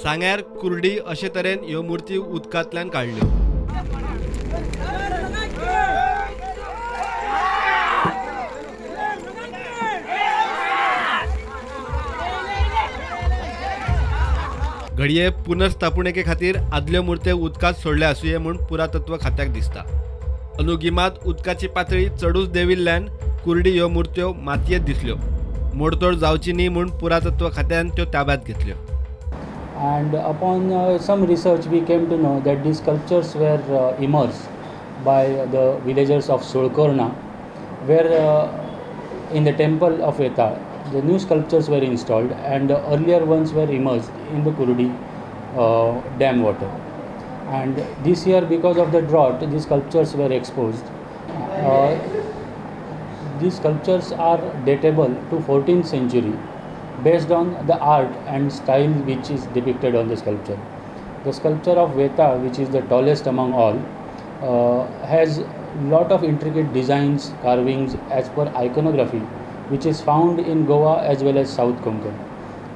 सांग्यार कुर्डी अशे तरेन ह्यो मुर्ती उदकांतल्यान काडल्यो. घडये पुनर्स्थापणुके खातीर आदल्यो मुर्त्यो उदकांत सोडल्या आसुये म्हूण पुरातत्व खात्याक दिसता. अनुगिमात उदकाची पातळी चडूच देंविल्ल्यान कुर्डी ह्यो मुर्त्यो मातयेंत दिसल्यो. मोडतोड जावची न्ही म्हूण पुरातत्व खात्यान त्यो ताब्यांत घेतल्यो. And upon some research we came to know that these sculptures were immersed by the villagers of Solkorna, where in the temple of Betal the new sculptures were installed and the earlier ones were immersed in the Kurdi dam water. And this year, because of the drought, these sculptures were exposed. These sculptures are datable to 14th century based on the art and style which is depicted on the sculpture. The sculpture of Veta, which is the tallest among all, has lot of intricate designs, carvings as per iconography, which is found in Goa as well as South Konkan.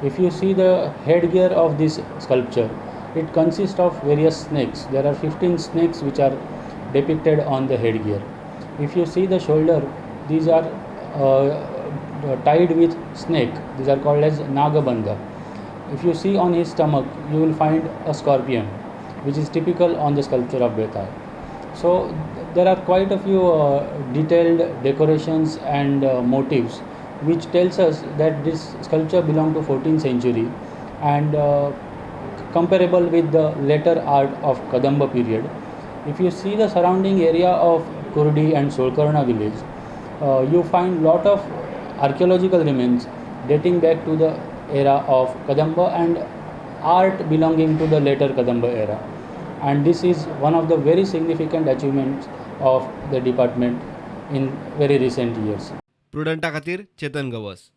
If you see the headgear of this sculpture, it consists of various snakes. There are 15 snakes which are depicted on the headgear. If you see the shoulder, these are tied with snake. These are called as Nagabandha. If you see on his stomach, you will find a scorpion, which is typical on the sculpture of Betal. So there are quite a few detailed decorations and motifs, which tells us that this sculpture belonged to 14th century and comparable with the later art of Kadamba period. If you see the surrounding area of Kurdi and Solkarna village, you find lot of archaeological remains dating back to the era of Kadamba and art belonging to the later Kadamba era. And this is one of the very significant achievements of the department in very recent years. प्रुडंटा खातीर चेतन गवस.